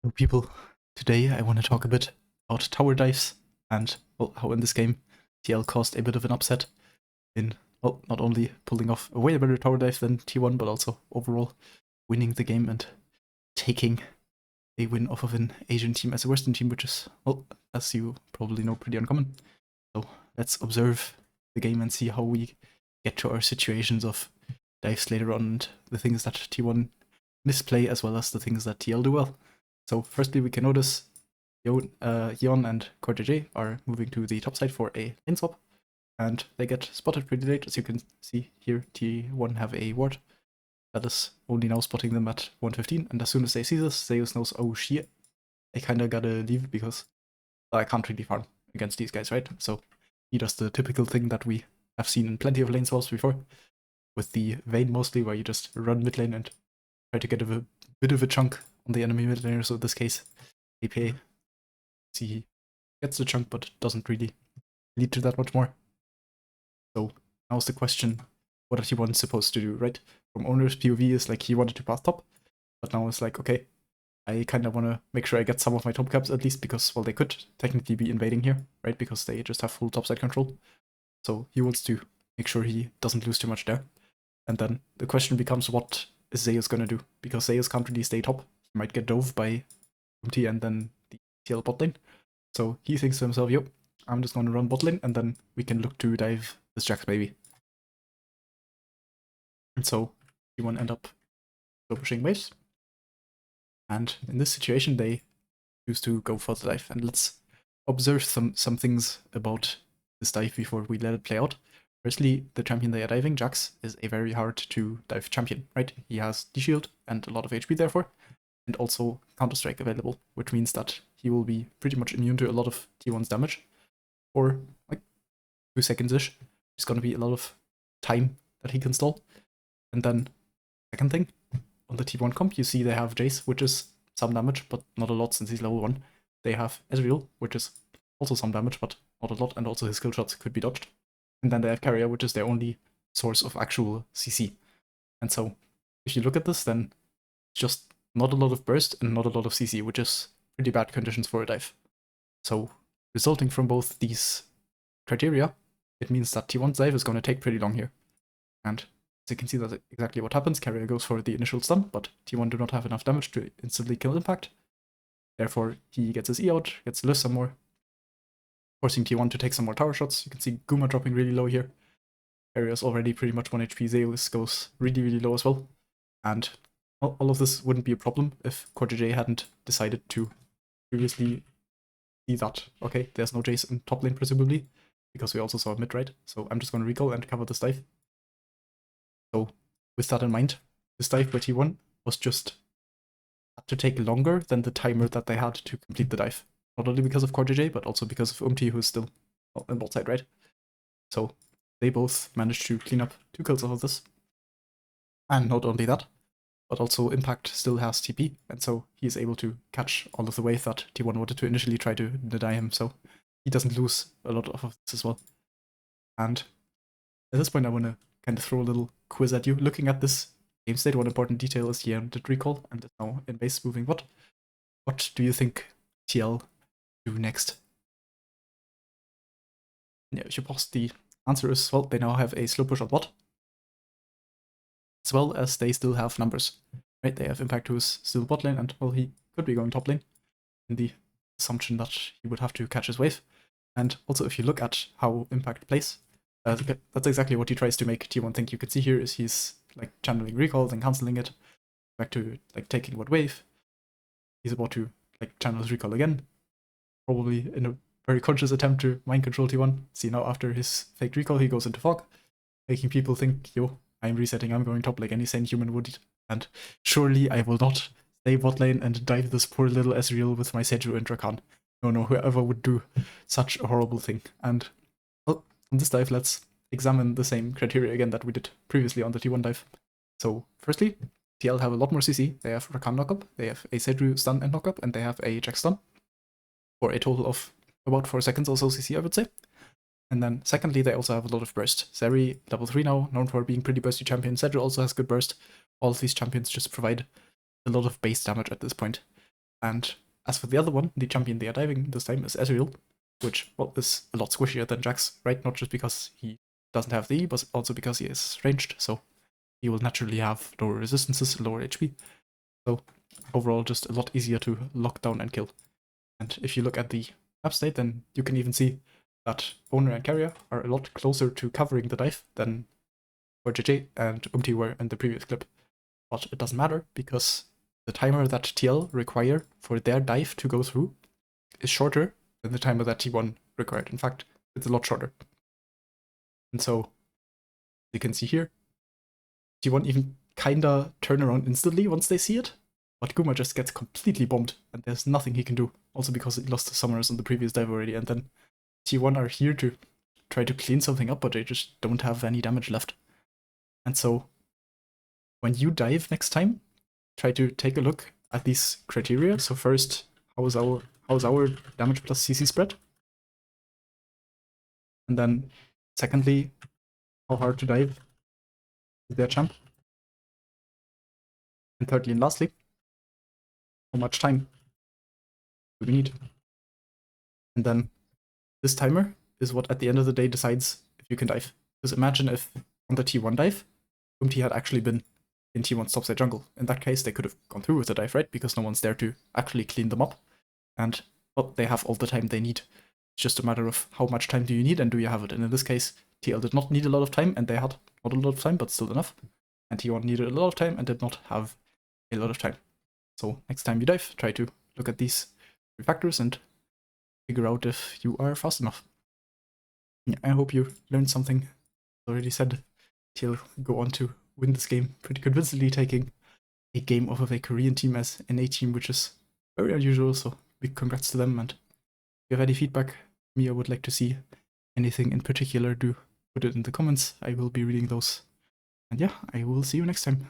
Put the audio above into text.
Hello people, today I want to talk a bit about tower dives and, well, how in this game TL caused a bit of an upset in, well, not only pulling off a way better tower dive than T1, but also overall winning the game and taking a win off of an Asian team as a Western team, which is, well, as you probably know, pretty uncommon. So let's observe the game and see how we get to our situations of dives later on and the things that T1 misplay as well as the things that TL do well. So firstly, we can notice Yeon and CoreJJ are moving to the top side for a lane swap, and they get spotted pretty late. As you can see here, T1 have a ward that is only now spotting them at 115, and as soon as they see this, Zeus knows, oh shit, I kinda gotta leave because I can't really farm against these guys, right? So he does the typical thing that we have seen in plenty of lane swaps before, with the Vayne mostly, where you just run mid lane and try to get a bit of a chunk on the enemy mid laner. So in this case, APA, see, he gets the chunk, but doesn't really lead to that much more. So now's the question, what are T1 supposed to do, right? From owner's POV is like he wanted to pass top, but now it's like, okay, I kind of want to make sure I get some of my top caps at least because, well, they could technically be invading here, right? Because they just have full topside control. So he wants to make sure he doesn't lose too much there. And then the question becomes, what is Zeus gonna do? Because Zeus can't really stay top. He might get dove by UMT and then the TL bot lane. So he thinks to himself, yo, I'm just gonna run bot lane and then we can look to dive this Jax maybe. And so T1 end up pushing waves. And in this situation, they choose to go for the dive. And let's observe some things about this dive before we let it play out. Firstly, the champion they are diving, Jax, is a very hard to dive champion, right? He has D-shield and a lot of HP therefore, and also Counter-Strike available, which means that he will be pretty much immune to a lot of T1's damage for like 2 seconds-ish. It's gonna be a lot of time that he can stall. And then, second thing, on the T1 comp, you see they have Jace, which is some damage, but not a lot since he's level 1. They have Ezreal, which is also some damage, but not a lot, and also his skill shots could be dodged. And then they have Carrier, which is their only source of actual CC. And so, if you look at this, then it's just not a lot of burst and not a lot of CC, which is pretty bad conditions for a dive. So, resulting from both these criteria, it means that T1's dive is going to take pretty long here. And as you can see, that's exactly what happens. Carrier goes for the initial stun, but T1 do not have enough damage to instantly kill Impact. Therefore, he gets his E out, gets to live some more, forcing T1 to take some more tower shots. You can see Guma dropping really low here. Carrier is already pretty much 1 HP. Zeus goes really, really low as well. And all of this wouldn't be a problem if CoreJJ hadn't decided to previously see that, okay, there's no Jace in top lane presumably, because we also saw mid, right? So I'm just going to recall and cover this dive. So with that in mind, this dive by T1 was just had to take longer than the timer that they had to complete the dive. Not only because of CoreJJ, but also because of UMT, who's still on bot side, right? So they both managed to clean up 2 kills off of this. And not only that, but also Impact still has TP, and so he is able to catch all of the wave that T1 wanted to initially try to deny him, so he doesn't lose a lot of this as well. And at this point I want to kind of throw a little quiz at you. Looking at this game state, one important detail is he did recall, and is now in base moving bot. What do you think TL do next? Yeah, if you pause, the answer is, well, they now have a slow push on bot, as well as they still have numbers, right? They have Impact, who is still bot lane, and, well, he could be going top lane, in the assumption that he would have to catch his wave. And also, if you look at how Impact plays, that's exactly what he tries to make T1 think. You can see here is he's like channeling recall, then cancelling it, back to like taking what wave. He's about to like channel his recall again, probably in a very conscious attempt to mind control T1. See, now after his fake recall, he goes into fog, making people think, yo, I'm resetting, I'm going top like any sane human would, and surely I will not stay bot lane and dive this poor little Ezreal with my Seju and Rakan. No, whoever would do such a horrible thing. And, well, on this dive, let's examine the same criteria again that we did previously on the T1 dive. So, firstly, TL have a lot more CC. They have Rakan knockup, they have a Seju stun and knockup, and they have a Jax stun, for a total of about 4 seconds or so CC, I would say. And then, secondly, they also have a lot of burst. Zeri, level 3 now, known for being pretty bursty champion. Seju also has good burst. All of these champions just provide a lot of base damage at this point. And as for the other one, the champion they are diving this time is Ezreal, which, well, is a lot squishier than Jax, right? Not just because he doesn't have the E, but also because he is ranged, so he will naturally have lower resistances, lower HP. So overall, just a lot easier to lock down and kill. And if you look at the map state, then you can even see that owner and carrier are a lot closer to covering the dive than JJ and Umti were in the previous clip. But it doesn't matter, because the timer that TL require for their dive to go through is shorter than the timer that T1 required. In fact, it's a lot shorter. And so, you can see here, T1 even kinda turn around instantly once they see it, but Guma just gets completely bombed, and there's nothing he can do. Also because he lost the summoners on the previous dive already, and then T1 are here to try to clean something up, but they just don't have any damage left. And so, when you dive next time, try to take a look at these criteria. So first, how's our damage plus CC spread? And then secondly, how hard to dive is their champ? And thirdly and lastly, how much time do we need? And then this timer is what at the end of the day decides if you can dive. Because imagine if on the T1 dive, Umti had actually been in T1's topside jungle. In that case, they could have gone through with the dive, right? Because no one's there to actually clean them up. And, well, they have all the time they need. It's just a matter of how much time do you need and do you have it. And in this case, TL did not need a lot of time, and they had not a lot of time, but still enough. And T1 needed a lot of time and did not have a lot of time. So next time you dive, try to look at these three factors and figure out if you are fast enough. Yeah, I hope you learned something. As already said, TL go on to win this game pretty convincingly, taking a game off of a Korean team as an A team, which is very unusual, so big congrats to them. And if you have any feedback, me, I would like to see anything in particular, do put it in the comments. I will be reading those. And yeah, I will see you next time.